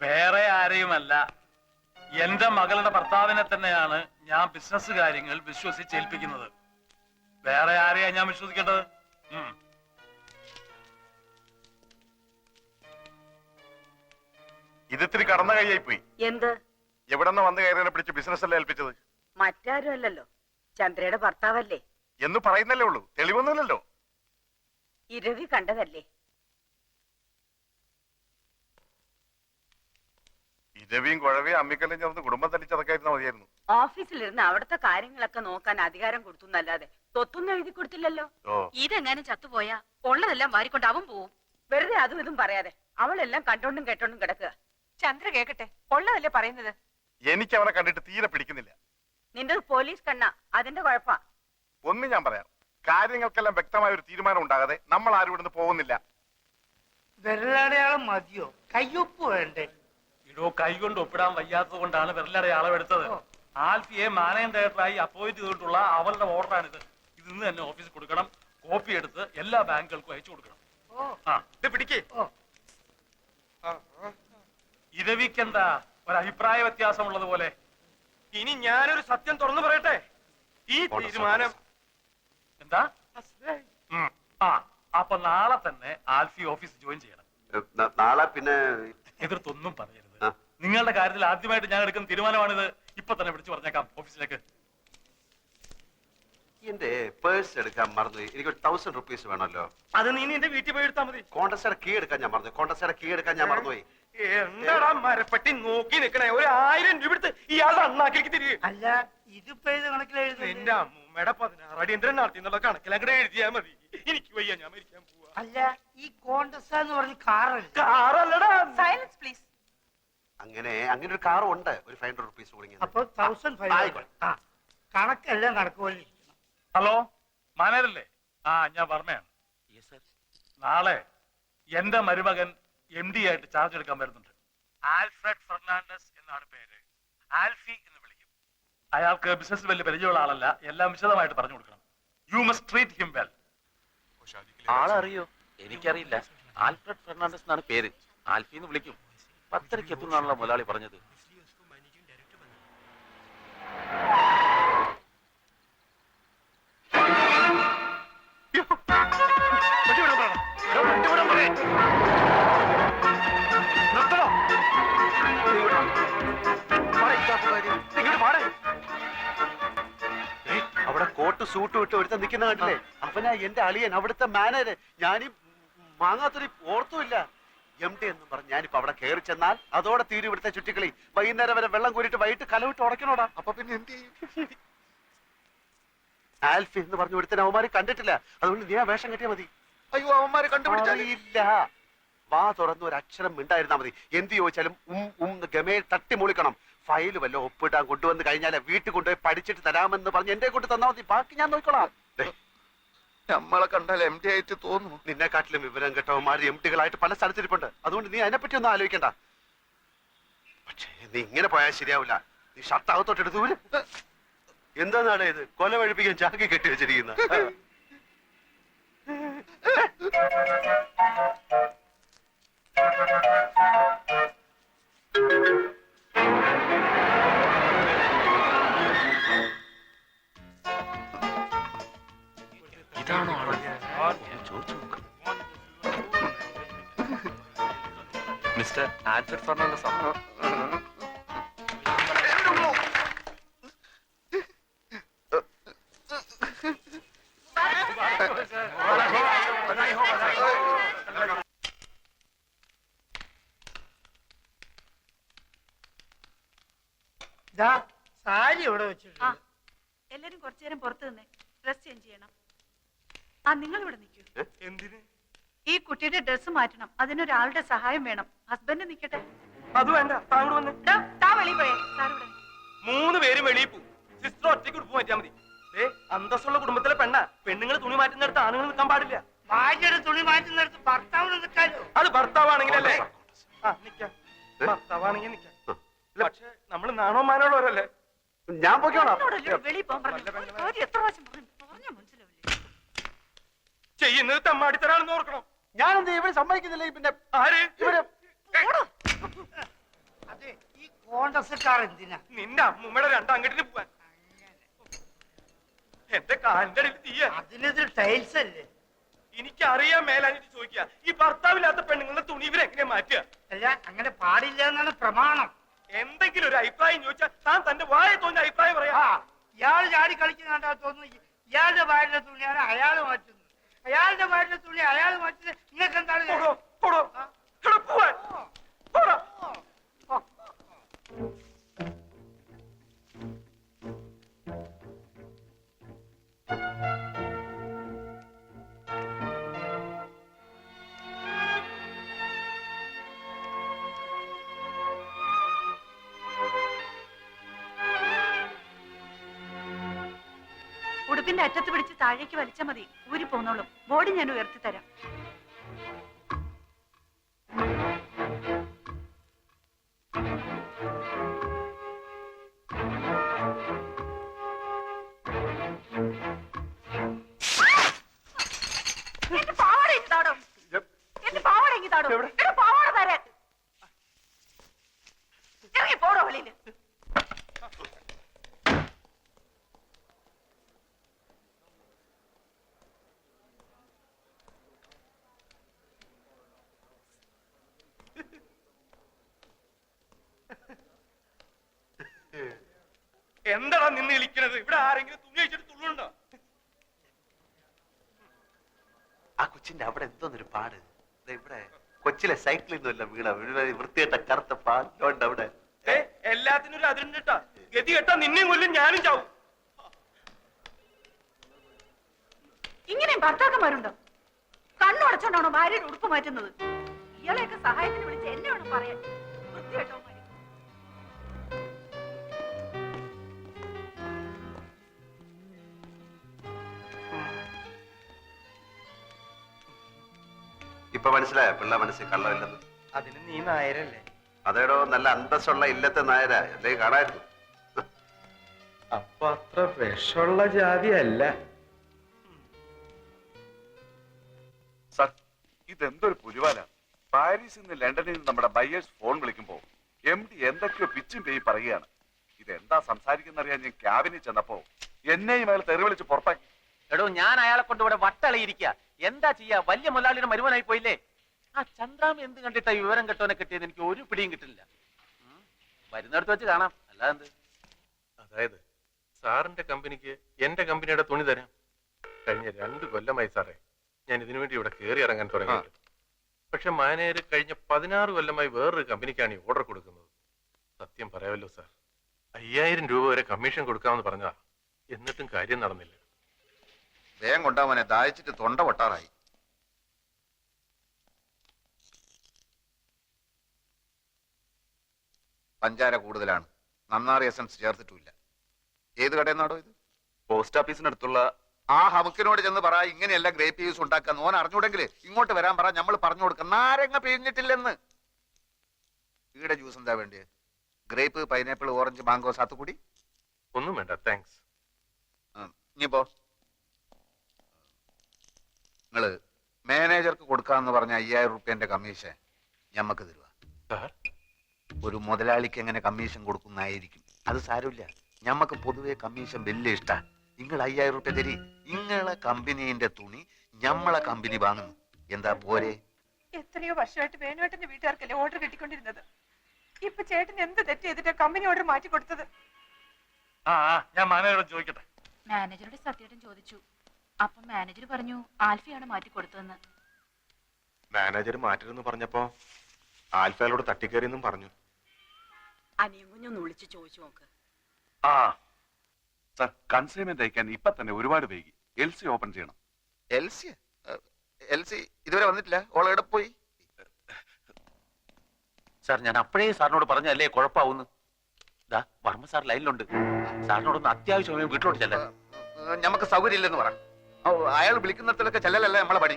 വേറെ ആരെയുമല്ല, എന്റെ മകളുടെ ഭർത്താവിനെ തന്നെയാണ് ഞാൻ ബിസിനസ് കാര്യങ്ങൾ വിശ്വസിച്ചേൽപ്പിക്കുന്നത്. വേറെ ആരെയാ ഞാൻ വിശ്വസിക്കേണ്ടത്? ഇതിത്തിരി കടന്ന കൈയായി പോയി. എന്ത്? എവിടെന്ന് വന്ന് കയറിനെ പിടിച്ച് ബിസിനസ് അല്ലേ ഏൽപ്പിച്ചത്? മറ്റാരും അല്ലല്ലോ, ചന്ദ്രയുടെ ഭർത്താവല്ലേ എന്ന് പറയുന്നല്ലേ ഉള്ളൂ, തെളിവൊന്നുമില്ലല്ലോ. ഇരവി കണ്ടതല്ലേ? ഇരവിയും കുഴവിയും അമ്മിക്കല്ലും ചേർന്ന് കുടുംബം തല്ലിച്ചതൊക്കെയായിരുന്ന മതിയായിരുന്നു. ഓഫീസിലിരുന്ന് അവിടുത്തെ കാര്യങ്ങളൊക്കെ നോക്കാൻ അധികാരം കൊടുത്തുന്നല്ലാതെ തൊത്തൊന്നും എഴുതി കൊടുത്തില്ലല്ലോ. ഇതെങ്ങാനും ചത്തുപോയാ ഉള്ളതെല്ലാം വാരിക്കൊണ്ട് അവൻ പോവും. വെറുതെ അതും ഇതും പറയാതെ അവളെല്ലാം കണ്ടോണ്ടും കേട്ടോണ്ടും കിടക്കുക. ചന്ദ്ര കേക്കട്ടെ, ഉള്ളതല്ലേ പറയുന്നത്. എനിക്ക് അവനെ കണ്ടിട്ട് തീരെ പിടിക്കുന്നില്ല. നിന്റെ പോലീസ് കണ്ണ, അതിന്റെ കുഴപ്പാ. ഒന്ന് ഞാൻ പറയാം, കാര്യങ്ങൾക്കെല്ലാം വ്യക്തമായ ഒരു തീരുമാനം ഉണ്ടാകാതെ നമ്മൾ ആരും ഇവിടുന്ന് പോകുന്നില്ല. വിരലടയാളം മതിയോ? കയ്യൊപ്പ് വേണ്ടേ? ഇടോ, കൈ കൊണ്ട് ഒപ്പിടാൻ വയ്യാത്തത് കൊണ്ടാണ് വിരലടയാളം എടുത്തത്. ആൽഫിയെ മാനേജിംഗ് ഡയറക്ടറായി അപ്പോയിന്റ് ചെയ്തിട്ടുള്ള അവളുടെ ഓർഡറാണിത്. ഇത് ഇന്ന് തന്നെ ഓഫീസിൽ കൊടുക്കണം. കോപ്പി എടുത്ത് എല്ലാ ബാങ്കുകൾക്കും അയച്ചു കൊടുക്കണം. ഇരവിക്കെന്താ ഒരു അഭിപ്രായ വ്യത്യാസമുള്ളത് പോലെ? ഇനി ഞാനൊരു സത്യം തുറന്നു പറയട്ടെ. ഈ തീരുമാനം എന്താ? അപ്പൊ നാളെ തന്നെ ആൽഫി ഓഫീസ് ജോയിൻ ചെയ്യണം. നാളെ പിന്നെ എതിർത്തൊന്നും പറയരുത്. നിങ്ങളുടെ കാര്യത്തിൽ ആദ്യമായിട്ട് ഞാൻ എടുക്കുന്ന തീരുമാനമാണിത്. ഇപ്പൊ തന്നെ വിളിച്ചു പറഞ്ഞേക്കാം ഓഫീസിലേക്ക്. എന്റെ പേഴ്സ് എടുക്കാൻ മറന്നു. എനിക്ക് 1000 rupees വേണമല്ലോ. അത് നീ എന്റെ വീട്ടിൽ പോയി എടുത്താൽ മതി. കോണ്ടസയുടെ കീ എടുക്കാൻ ഞാൻ മറന്നുപോയി. എന്താടാ മരപ്പെട്ടി നോക്കി നിക്കണേ? 1000 രൂപ എടുത്ത് ഇയാളുടെ അണ്ണാക്കിലേക്ക് തിരികെ. അല്ല, ഇതിപ്പോ ഇത് കണക്കിലെഴുതി. എന്റെ അമ്മൂമ്മയുടെ 16 അടിയന്തരം നടത്തി എന്നുള്ള കണക്കിലങ്ങടെ എഴുതിയാ മതി. എനിക്ക് വയ്യ, ഞാൻ മരിക്കാൻ പോവാ. അല്ല, ഈ കോണ്ടസ എന്ന് പറഞ്ഞ കാറല്ലടാ. Silence please. അങ്ങനെ ഒരു കാർ ഉണ്ട്. ഒരു 500 rupees കൊടുങ്ങി. അപ്പൊ 1500. കണക്കെല്ലാം കണക്ക് പോലെ ഇരിക്കണം. ഹലോ, മാനേജരല്ലേ? ഞാൻ പറഞ്ഞാണ്. നാളെ എന്റെ മരുമകൻ MD ആയിട്ട് ചാർജ് എടുക്കാൻ വരുന്നുണ്ട്. ആൽഫ്രഡ് ഫെർണാണ്ടസ് എന്നാണ് പേര്. ആൽഫി എന്ന് വിളിക്കും. അയാൾക്ക് ബിസിനസ് വലിയ പരിചയമുള്ള ആളല്ല. എല്ലാം വിശദമായിട്ട് പറഞ്ഞു കൊടുക്കണം. You must treat him well. ആളറിയോ? എനിക്കറിയില്ല. ആൽഫ്രഡ് ഫെർണാണ്ടസ് എന്നാണ് പേര്. ആൽഫി എന്ന് വിളിക്കും. 10:30 എത്തുന്നാണല്ലോ മുതലാളി പറഞ്ഞത്. അവിടെ കോട്ട് സൂട്ട് ഇട്ട് ഒരുത്ത നിൽക്കുന്ന കണ്ടില്ലേ? അവനാ എന്റെ അളിയൻ, അവിടുത്തെ മാനേജർ. ഞാനീ മാങ്ങാത്തൊരു ഓർത്തുമില്ല. MD എന്ന് പറഞ്ഞ് ഞാനിപ്പോ അവിടെ കയറി ചെന്നാൽ അതോടെ തീരും ഇവിടുത്തെ ചുറ്റിക്കളി. വൈകുന്നേരം വരെ വെള്ളം കോരിട്ട് വൈകിട്ട് കലവിട്ട് ഉടക്കണോടാ. അപ്പൊ പിന്നെ എന്ത് ചെയ്യും? ആൽഫി എന്ന് പറഞ്ഞു ഒരുത്തൻ അവന്മാരെ കണ്ടിട്ടില്ല. അതുകൊണ്ട് നീ ആ വേഷം കെട്ടിയാ മതി. അയ്യോ, അവന്മാരെ കണ്ടുപിടിച്ചില്ല. വാ തുറന്ന് ഒരു അക്ഷരം മിണ്ടായിരുന്നാ മതി. എന്ത് ചോദിച്ചാലും ഗമേ തട്ടി മൂളിക്കണം. ഫയല് വല്ല ഒപ്പിടാൻ കൊണ്ടുവന്ന് കഴിഞ്ഞാൽ വീട്ടിൽ കൊണ്ടുപോയി പഠിച്ചിട്ട് തരാമെന്ന് പറഞ്ഞ് എന്റെ കൊണ്ട് തന്നാ മതി. ബാക്കി ഞാൻ നോക്കിക്കോളാം. നമ്മളെ കണ്ടാൽ MD ആയിട്ട് തോന്നുന്നു. നിന്നെക്കാട്ടിലും വിവരം കേട്ടവന്മാർ MDകളായിട്ട് പല സ്ഥലത്തിരിപ്പുണ്ട്. അതുകൊണ്ട് നീ അതിനെപ്പറ്റി ഒന്നും ആലോചിക്കണ്ട. പക്ഷേ നീ ഇങ്ങനെ പോയാൽ ശരിയാവില്ല. നീ ഷർട്ട് അകത്തോട്ട് എടുത്തു. എന്താന്നാണ് ഇത്? കൊല വഴിപ്പിക്കാൻ ചാക്കി കെട്ടി വെച്ചിരിക്കുന്ന. ഇതാണോ ആള്? ചോദിച്ചു നോക്കാം. Mister Alfred Fernandez. സാരി ഇവിടെ വെച്ചിട്ടുണ്ട്. എല്ലാരും കുറച്ചു നേരം പുറത്തു നിന്നേ. ഡ്രസ് ചേഞ്ച് ചെയ്യണം. നിങ്ങൾ ഇവിടെ നിൽക്കൂ. എന്തിന്? ഈ കുട്ടിയുടെ ഡ്രസ് മാറ്റണം. അതിനൊരാളുടെ സഹായം വേണം. ഹസ്ബൻഡ് നിൽക്കട്ടെ. അത് വേണ്ട, താങ്കൾ വന്ന്. താ വെളിയിൽ പോയേ. സാർ ഇവിടെ 3 പേരും വെളിയിൽ പോകും. സിസ്റ്റർ ഒറ്റയ്ക്ക് ഉടുപ്പ് മാറ്റിയാൽ മതി. അന്തസ്സുള്ള കുടുംബത്തിലെ പെണ്ണുങ്ങൾ തുണി മാറ്റുന്നിടത്ത് ആണുങ്ങൾ നിൽക്കാൻ പാടില്ല. ഭാര്യയുടെ തുണി മാറ്റുന്നിടത്ത് ഭർത്താവിന് നിൽക്കാലോ? അത് ഭർത്താവാണെങ്കിലല്ലേ? നിക്കാം. ഭർത്താവാണെങ്കിൽ നിക്കാം. പക്ഷെ നമ്മൾ നാണോ മാനോളവരല്ലേ? ഞാൻ പോയിക്കോളാം. എന്നോടല്ലേ വെളിയിൽ പോകാൻ പറഞ്ഞു ഒരു കാര്യം എത്ര പ്രാവശ്യം പറഞ്ഞാ മനസ്സിലാവില്ലേ ചെയ്യുന്നത് തമ്മാടിത്തരാണെന്ന് ഓർക്കണം. ഞാനെന്ത് ഇവര് സമ്മതിക്കുന്നില്ല. പിന്നെ ആര് ഇവര് അതെ, ഈ കോൺഗ്രസ്സുകാർ എന്തിനാ? നിന്റെ അമ്മൂമ്മയുടെ രണ്ടാങ്കട്ടിന് പോവാൻ എന്റെ കാലിന്റെ അടിയിൽ തീയ. അതിനിത് ടൈൽസ് അല്ലേ? എനിക്കറിയാൻ മേലാഞ്ഞിട്ട് ചോദിക്കുക, ഈ ഭർത്താവില്ലാത്ത പെണ്ണുങ്ങളുടെ തുണി ഇവരെങ്ങനെ മാറ്റുക? അല്ല, അങ്ങനെ പാടില്ല എന്നാണ് പ്രമാണം. എന്തെങ്കിലും ഒരു അഭിപ്രായം ചോദിച്ചാൽ താൻ തന്റെ വായ തോന്നിയ അഭിപ്രായം പറയാ. ഇയാള് ചാടി കളിക്കുന്നുണ്ടാ തോന്നുന്നു. ഇയാളുടെ വാരിലെ തുണിയാണ് അയാൾ മാറ്റുന്നത്, അയാളുടെ വാരിലെ തുണി അയാൾ മാറ്റുന്നത്. നിങ്ങൾക്ക് എന്താണ് കാര്യം? പോവാൻ പോടാ. ഉടുപ്പിന്റെ അറ്റത്ത് പിടിച്ച് താഴേക്ക് വലിച്ചാൽ മതി, ഊരി പോന്നോളും. ബോഡി ഞാൻ ഉയർത്തി തരാം. എന്റെ പാവാട എനിക്ക് താടോ, എന്റെ പാവാട എനിക്ക് താടോ, എന്റെ പാവാട തരാൻ. ഇറങ്ങി പോടോ വെളിയില്. എന്താടാ നിന്ന് വിളിക്കണത്? ഇവിടെ ആരെങ്കിലും തുണി അഴിച്ചിട്ട് തുള്ളുണ്ടോ? ആ കൊച്ചിന്റെ അവിടെ എന്തോന്നൊരു പാട്. ഇവിടെ കൊച്ചിലെ സൈക്കിളിൽ നിന്നല്ല വീണ വൃത്തിയായിട്ട കറുത്ത പാലുണ്ട് അവിടെ. എല്ലാത്തിനും ഒരു അതിരുണ്ട് കേട്ടാ. ഗതി കേട്ടാ നിന്നെയും കൊല്ലും, ഞാനും ചാവും. ഇങ്ങനെയും ഭർത്താക്കന്മാരുണ്ടോ? കണ്ണുടച്ചോണ്ടാണോ ഭാര്യയുടെ ഉടുപ്പ് മാറ്റുന്നത്? ഇയാളെയൊക്കെ സഹായത്തിന് വിളിച്ച് എന്നെ വേണം പറയാൻ. വൃത്തികെട്ടവന്മാര്. ഇപ്പൊ മനസ്സിലായോ പിള്ള മനസ്സിൽ കള്ളമില്ലെന്ന്? അതിന് നീ നായരല്ലേ? അതേടോ, നല്ല അന്തസ്സുള്ള ഇല്ലത്തെ നായരാ, അല്ലെങ്കിൽ കാണായിരുന്നു. അപ്പൊ അത്ര വിഷമുള്ള ജാതി അല്ല. സർ, ഇതെന്തൊരു പുലിവാല. പാരീസിൽ നിന്ന് ലണ്ടനിൽ നിന്ന് നമ്മുടെ ബയേഴ്സ് ഫോൺ വിളിക്കുമ്പോ MD എന്തൊക്കെയോ പിച്ചും പേയി പറയുകയാണ്. ഇതെന്താ സംസാരിക്കുന്നറിയാൻ ഞാൻ ക്യാബിനിൽ ചെന്നപ്പോ എന്നെയും അയാൾ തെറി വിളിച്ച് പുറത്താക്കി. എടോ, ഞാൻ അയാളെ കൊണ്ട് ഇവിടെ വട്ടളയിരിക്കുക. എന്താ ചെയ്യാ? വലിയ മുതലാളിയുടെ മരുമനായി പോയില്ലേ? ആ ചന്ദ്രാമ എന്ത് കണ്ടിട്ടാ വിവരം കെട്ടോനെ കിട്ടിയത്? എനിക്ക് ഒരു പിടിയും കിട്ടില്ല. വരുന്നിടത്ത് വെച്ച് കാണാം, അല്ലാതെ. അതായത് സാറിന്റെ കമ്പനിക്ക് എന്റെ കമ്പനിയുടെ തുണി തരാം. കഴിഞ്ഞ 2 കൊല്ലമായി സാറേ ഞാൻ ഇതിനു വേണ്ടി ഇവിടെ കയറി ഇറങ്ങാൻ തുടങ്ങിയിട്ട്. പക്ഷെ മാനേജർ കഴിഞ്ഞ 16 കൊല്ലമായി വേറൊരു കമ്പനിക്കാണ് ഈ ഓർഡർ കൊടുക്കുന്നത്. സത്യം പറയാമല്ലോ സാർ, 5000 രൂപ വരെ കമ്മീഷൻ കൊടുക്കാമെന്ന് പറഞ്ഞതാ. എന്നിട്ടും കാര്യം നടന്നില്ല. വേഗം കൊണ്ടാവനെ, ദാഹിച്ചിട്ട് തൊണ്ട പൊട്ടാറായി. പഞ്ചാര കൂടുതലാണ്, നന്നാറി എസൻസ് ചേർത്തിട്ടില്ല. ഏത് കടയിൽ നിന്നാടോ ഇത്? പോസ്റ്റ് ഓഫീസിനടുത്തുള്ള ആ ഹമുക്കിനോട് ചെന്ന് പറ, ഇങ്ങനെയല്ല ഗ്രേപ്പ് ജ്യൂസ് ഉണ്ടാക്കാൻ. ഓൻ അറിഞ്ഞൂടെങ്കിൽ ഇങ്ങോട്ട് വരാൻ പറ, നമ്മൾ പറഞ്ഞു കൊടുക്കാം. നാരങ്ങ പിഴിഞ്ഞിട്ടില്ലെന്ന്. ഈടെ ജ്യൂസ് എന്താ വേണ്ടിയത്? Grape, pineapple, orange, mango, sathukudi? ഒന്നും വേണ്ട, താങ്ക്സ്. ഇനിയിപ്പോ നിങ്ങള് മാനേജർക്ക് കൊടുക്കാന്ന് പറഞ്ഞ 5000 റുപ്യന്റെ കമ്മീഷൻ ഞമ്മക്ക് തരുക. സാർ, ഒരു മുതലാളിക്ക് എങ്ങനെ കമ്മീഷൻ കൊടുക്കുന്നതായിരിക്കും. അത് സാരമില്ല, ഞമ്മക്ക് പൊതുവെ കമ്മീഷൻ വലിയ ഇഷ്ടാ. നിങ്ങൾ 5000 റുപ്യ തരി. നിങ്ങളെ കമ്പനീന്റെ തുണി ഞമ്മളെ കമ്പനി വാങ്ങുന്നു. എന്താ പോരെ? എത്രയോ വർഷമായിട്ട് വേണുവേട്ടന്റെ വീട്ടുകാർക്കല്ലേ ഓർഡർ കിട്ടിക്കൊണ്ടിരുന്നത്. ഇപ്പൊ ചേട്ടൻ എന്ത് തെറ്റ് ചെയ്തിട്ട് കമ്പനി ഓർഡർ മാറ്റി കൊടുത്തത്? ഞാൻ മാനേജരോട് ചോദിക്കട്ടെ. മാനേജറുടെ സത്യേട്ടൻ ചോദിച്ചു. അപ്പൊ മാനേജർ പറഞ്ഞു ആൽഫയാണ് മാറ്റി കൊടുത്തതെന്ന്. മാനേജർ മാറ്റരുന്ന് പറഞ്ഞപ്പോ ആൽഫയോട് തട്ടിക്കേറിയെന്നും പറഞ്ഞു. അനിയും കുഞ്ഞൊന്ന് വിളിച്ച് ചോദിച്ചു നോക്ക്. സർ, കൺസൈൻമെന്റ് അയക്കാൻ ഇപ്പൊ തന്നെ ഒരുപാട് വൈകി. LC ഓപ്പൺ ചെയ്യണം. LC ഇതുവരെ വന്നിട്ടില്ല. ഓൾ എവിടെ പോയി? സാർ, ഞാൻ അപ്പോഴേ സാറിനോട് പറഞ്ഞല്ലേ കുഴപ്പമാവുന്നു. ഇതാ വർമ്മ സാർ ലൈനിലുണ്ട്. സാറിനോടൊന്ന് അത്യാവശ്യം വീട്ടിലോട്ട് ചെല്ലാൻ. ഞമ്മക്ക് സൗകര്യം ഇല്ലെന്ന് പറ. അയാൾ വിളിക്കുന്നിടത്തൊക്കെ ചെല്ലലല്ലേ നമ്മളെ പണി.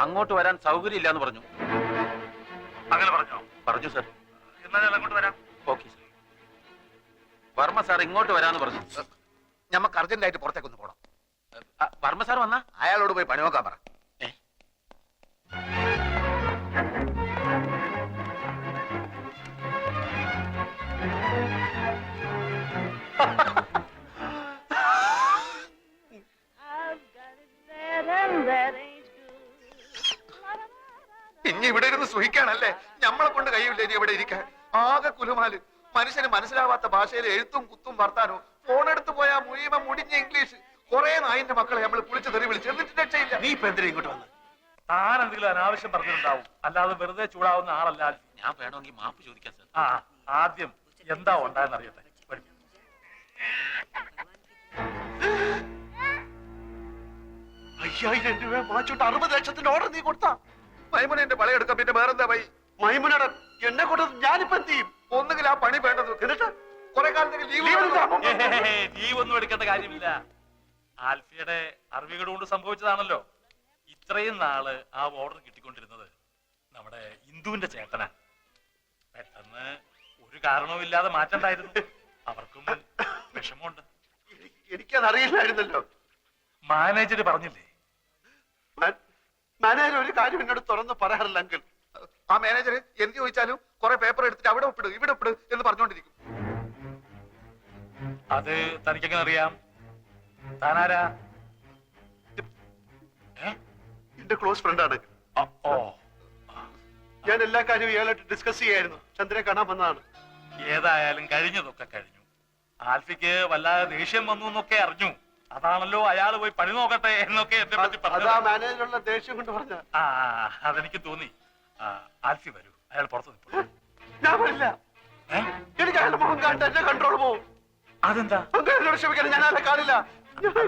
അങ്ങോട്ട് വരാൻ സൗകര്യം ഇല്ലാന്ന് പറഞ്ഞു. അങ്ങനെ പറഞ്ഞോ? പറഞ്ഞു സാർ. എന്നാൽ ഞാൻ അങ്ങോട്ട് വരാം. Okay sir. വർമ്മ സാർ ഇങ്ങോട്ട് വരാന്ന് പറഞ്ഞു. ഞമ്മക്ക് അർജന്റായിട്ട് പുറത്തേക്കൊന്ന് പോണം. വർമ്മ സാർ വന്നാ? അയാളോട് പോയി പണി നോക്കാൻ പറ. ഇനി ഇവിടെ ഇരുന്ന് സുഖിക്കാണല്ലേ? ഞമ്മളെ കൊണ്ട് കഴിയില്ല ഇനി ഇവിടെ ഇരിക്കാൻ. ആകെ കുലുമാല്. മനുഷ്യന് മനസ്സിലാവാത്ത ഭാഷയിൽ എഴുത്തും കുത്തും വർത്താനോ. ഫോണെടുത്ത് പോയാ മുഴുവൻ മുടിഞ്ഞ ഇംഗ്ലീഷ്. കുറെ നായിന്റെ മക്കളെ നമ്മൾ കുളിച്ച് തെറി വിളിച്ച് എന്നിട്ട് രക്ഷയില്ല. നീ ഇപ്പൊ എന്തിനാ ഇങ്ങോട്ട് വന്ന്? താൻ എന്തെങ്കിലും അനാവശ്യം പറഞ്ഞിട്ടുണ്ടാവും, അല്ലാതെ വെറുതെ ചൂടാവുന്ന ആളല്ല ആൽഫി. ഞാൻ വേണമെങ്കിൽ മാപ്പ് ചോദിക്കാം സാർ. ആ, ആദ്യം എന്താ ഉണ്ടായെന്ന് അറിയട്ടെ. വരൂ. 5000 രൂപ വാങ്ങിച്ചോട്ട് 60 ലക്ഷത്തിന്റെ ഓർഡർ നീ കൊടുത്താ? മൈമുന എന്റെ പളയെടുക്കാം. പിന്നെ വേറെന്താ വൈ? മൈമുനയുടെ എന്നെ കൊണ്ട് ഞാനിപ്പോ എന്ത് ചെയ്യും? ഒന്നുകിൽ ആ പണി വേണ്ടത്, എന്നിട്ട് കുറെ കാലത്തേക്ക് ലീവ് ലീവ് ഒന്നും എടുക്കേണ്ട കാര്യമില്ല. ആൽഫിയുടെ അറിവുകൾ കൊണ്ട് സംഭവിച്ചതാണല്ലോ. ഇത്രയും നാള് ആ ഓർഡർ കിട്ടിക്കൊണ്ടിരുന്നത് നമ്മുടെ ഇന്ദുവിന്റെ ചേട്ടനാ. പെട്ടെന്ന് ഒരു കാരണവുമില്ലാതെ മാറ്റണ്ടായിരുന്നു. അവർക്കും വിഷമമുണ്ട്. എനിക്കത് അറിയില്ലായിരുന്നല്ലോ. മാനേജർ പറഞ്ഞില്ലേ? മാനേജർ ഒരു കാര്യം എന്നോട് തുറന്ന് പറയാറില്ല അങ്കിൾ. ആ മാനേജർ എന്ത് ചോദിച്ചാലും കുറെ പേപ്പർ എടുത്തിട്ട് അവിടെ ഒപ്പിട് ഇവിടെ ഒപ്പിട് എന്ന് പറഞ്ഞുകൊണ്ടിരിക്കും. അത് തനിക്കെങ്ങനെ അറിയാം? താനാരാ? എന്റെ ക്ലോസ് ഫ്രണ്ടാണ്. ഓ, ഞാൻ എല്ലാ കാര്യവും ഇയാളായിട്ട് ഡിസ്കസ് ചെയ്യായിരുന്നു. ചന്ദ്രനെ കാണാൻ വന്നതാണ്. ഏതായാലും കഴിഞ്ഞതൊക്കെ കഴിഞ്ഞു. ആൽഫിക്ക് വല്ലാതെ ദേഷ്യം വന്നു എന്നൊക്കെ അറിഞ്ഞു. അതാണല്ലോ അയാൾ പോയി പണി നോക്കട്ടെ എന്നൊക്കെ എന്നെ പറ്റി അതാ പറഞ്ഞു. മാനേജറുള്ള ദേഷ്യം കൊണ്ട് പറഞ്ഞ. ആ, അതെനിക്ക് തോന്നി. ആൽഫി വരൂ, അയാൾ പുറത്തു നിൽപ്പു. ഞാൻ വരില്ല. എനിക്ക് അയാളുടെ മുഖം കാണട്ടെ, എന്റെ കൺട്രോൾ പോവും. അതെന്താ? എന്നോട് ക്ഷമിക്കണം, ഞാൻ അയാളെ കാണില്ല.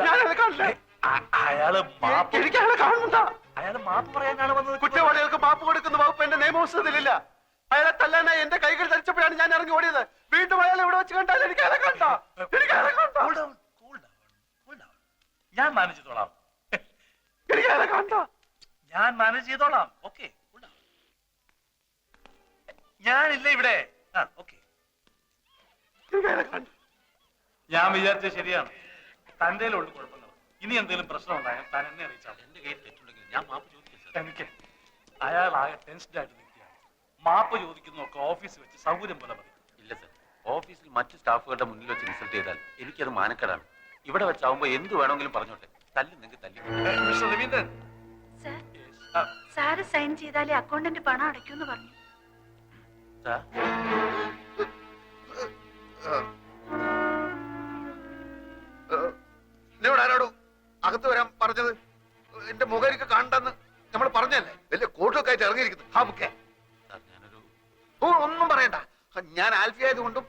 ഞാൻ അയാളെ കാണില്ല. അയാള് എനിക്ക് അയാളെ കാണണ്ട. അയാള് മാപ്പ് പറയാനാണ് വന്നത്. കുറ്റവാളികൾക്ക് മാപ്പ് കൊടുക്കുന്ന വകുപ്പ് എന്റെ നിയമപുസ്തകത്തിലില്ല. അയാളെ തല്ലാനായി എന്റെ കൈകൾ ധരിച്ചപ്പോഴാണ് ഞാൻ ഇറങ്ങി ഓടിയത്. വീണ്ടും അയാളെ ഇവിടെ വെച്ച് കണ്ടാൽ എനിക്ക് അയാളെ കണ്ട. എനിക്ക് അയാളെ കണ്ട. ഞാൻ മാനേജ് ചെയ്തോളാം. എനിക്ക് അയാളെ കണ്ട. ഞാൻ മാനേജ് ചെയ്തോളാം. ഓക്കെ, ഞാനില്ല ഇവിടെ. ഓക്കെ, എനിക്ക് അയാളെ കണ്ട. ഞാൻ വിചാരിച്ചത് ശരിയാണ്. തന്റെ ഉള്ളു കുഴപ്പങ്ങൾ. ഇനി എന്തെങ്കിലും പ്രശ്നം ഉണ്ടായാൽ താൻ എന്നെ അറിയിച്ചാൽ. എന്റെ കയ്യിൽ തെറ്റുണ്ടെങ്കിൽ ഞാൻ മാപ്പ് ചോദിക്കാം സാർ. എനിക്ക് അയാൾ ആകെ ടെൻസ്ഡ് ആയിട്ട് നിൽക്കുകയാണ്. മാപ്പ് ചോദിക്കുന്നതൊക്കെ ഓഫീസിൽ വെച്ച് സൗകര്യം പോലെ മതി. ഇല്ല സാർ, ഓഫീസിൽ മറ്റു സ്റ്റാഫുകളുടെ മുന്നിൽ വെച്ച് ഇൻസൾട്ട് ചെയ്താൽ എനിക്കത് മാനക്കേടാണ്. ഇവിടെ വെച്ചാവുമ്പോ എന്ത് വേണമെങ്കിലും പറഞ്ഞോട്ടെ. തല്ലുന്നെങ്കിൽ തല്ലി. Mister Raveendran, sir, sir sign ചെയ്താലേ അക്കൗണ്ടന്റ് പണം അടയ്ക്കൂന്ന് പറഞ്ഞു. സാർ, എന്നോട് ആരോടും അകത്ത് വരാൻ പറഞ്ഞത്? എന്റെ മുഖം എനിക്ക് കണ്ടെന്ന് നമ്മൾ പറഞ്ഞല്ലേ? വലിയ കോട്ടൊക്കെ ആയിട്ട് ഇറങ്ങിയിരിക്കുന്നു. ഹാമുക്കെ സാർ, ഞാനൊരു ഒന്നും പറയണ്ട. ഞാൻ ആൽഫി ആയതുകൊണ്ടും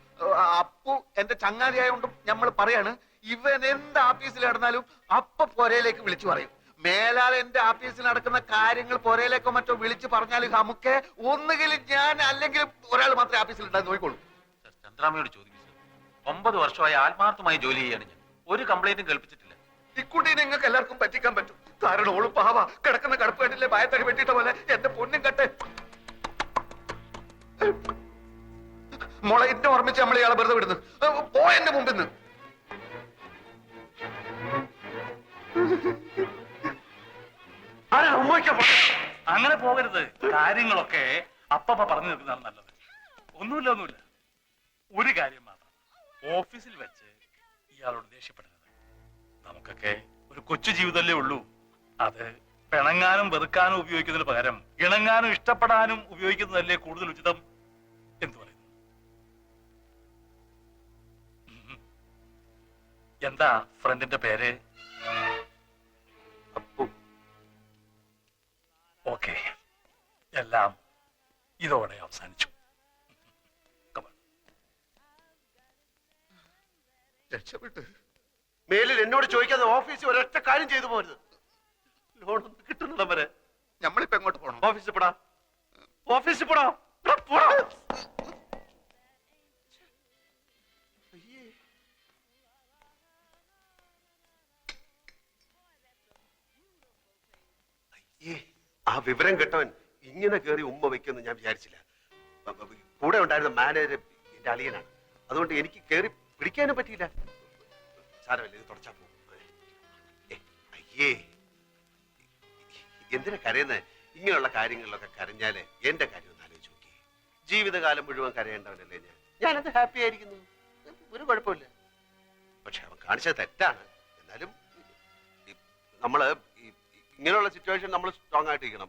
അപ്പു എന്റെ ചങ്ങാതി ആയതുകൊണ്ടും നമ്മൾ പറയാണ്, ഇവൻ എന്ത് ആഫീസിൽ നടന്നാലും അപ്പ പൊരയിലേക്ക് വിളിച്ചു പറയും. മേലാൽ എന്റെ ആഫീസിൽ നടക്കുന്ന കാര്യങ്ങൾ പൊരയിലേക്കോ മറ്റോ വിളിച്ചു പറഞ്ഞാൽ നമുക്ക് ഒന്നുകിൽ ഞാൻ അല്ലെങ്കിൽ ഒരാൾ മാത്രമേ ആഫീസിൽ ഉണ്ടാകും നോക്കിക്കോളൂ. സാർ, ചന്ദ്രാമയോട് ചോദിക്കും സാർ. 9 വർഷമായി ആത്മാർത്ഥമായി ജോലി ചെയ്യാണ് ഞാൻ. ഒരു കംപ്ലൈന്റും കേൾപ്പിച്ചിട്ടില്ല. ഇക്കുട്ടീനെ നിങ്ങൾക്ക് എല്ലാവർക്കും പറ്റിക്കാൻ പറ്റും. കാരണം ഓള് പാവ കിടക്കുന്ന കടപ്പ് കണ്ടില്ലേ, ഭയത്തടി വെട്ടിയിട്ട പോലെ. എന്റെ പൊന്നും കട്ടെ മോളെ, എന്നെ ഓർമ്മിച്ച് നമ്മൾ ഇയാളെ വെറുതെ വിടുന്നു. പോ എന്റെ മുമ്പിൽ നിന്ന്. അങ്ങനെ പോകരുത്. കാര്യങ്ങളൊക്കെ അപ്പപ്പ പറഞ്ഞു നിൽക്കുന്നതാണ് നല്ലത്. ഒന്നുമില്ല. ഒരു കാര്യം മാത്രം, ഓഫീസിൽ വെച്ച് ഇയാളോട് ദേഷ്യപ്പെടരുത്. നമുക്കൊക്കെ ഒരു കൊച്ചു ജീവിതമല്ലേ ഉള്ളൂ. അത് പിണങ്ങാനും വെറുക്കാനും ഉപയോഗിക്കുന്നതിന് പകരം ഇണങ്ങാനും ഇഷ്ടപ്പെടാനും ഉപയോഗിക്കുന്നതല്ലേ കൂടുതൽ ഉചിതം. എന്തു പറയുന്നു? എന്താ ഫ്രണ്ടിന്റെ പേര്? അപ്പു. ഓക്കെ, എല്ലാം ഇതോടെ അവസാനിച്ചു. രക്ഷപ്പെട്ട് മേലിൽ എന്നോട് ചോദിക്കാതെ ഓഫീസിൽ ഒരൊറ്റ കാര്യം ചെയ്തു പോരുത്. ലോൺ കിട്ടുന്നിടം വരെ നമ്മളിപ്പോ എങ്ങോട്ട് പോകണം? ഓഫീസിൽ പോടാ. ഓഫീസിൽ പോടാ. പോടാ. ആ വിവരം കേട്ടവൻ ഇങ്ങനെ കേറി ഉമ്മ വെക്കുമെന്ന് ഞാൻ വിചാരിച്ചില്ല. കൂടെ ഉണ്ടായിരുന്ന മാനേജർ എന്റെ അളിയനാണ്. അതുകൊണ്ട് എനിക്ക് കേറി പിടിക്കാനും പറ്റിയില്ല. സാരമില്ല, ഇത് തുടച്ചാ പോകും. അയ്യേ, എന്തിനാ കരയുന്നത്? ഇങ്ങനെയുള്ള കാര്യങ്ങളിലൊക്കെ കരഞ്ഞാല് എന്റെ കാര്യം ഒന്ന് ആലോചിച്ച് നോക്കി. ജീവിതകാലം മുഴുവൻ കരയേണ്ടവനല്ലേ ഞാൻ. ഞാനത് ഹാപ്പി ആയിരിക്കുന്നു, ഒരു കുഴപ്പമില്ല. പക്ഷെ അവൻ കാണിച്ചത് തെറ്റാണ്. എന്നാലും നമ്മള് ഇങ്ങനെയുള്ള സിറ്റുവേഷൻ നമ്മൾ സ്ട്രോങ് ആയിട്ടിരിക്കണം.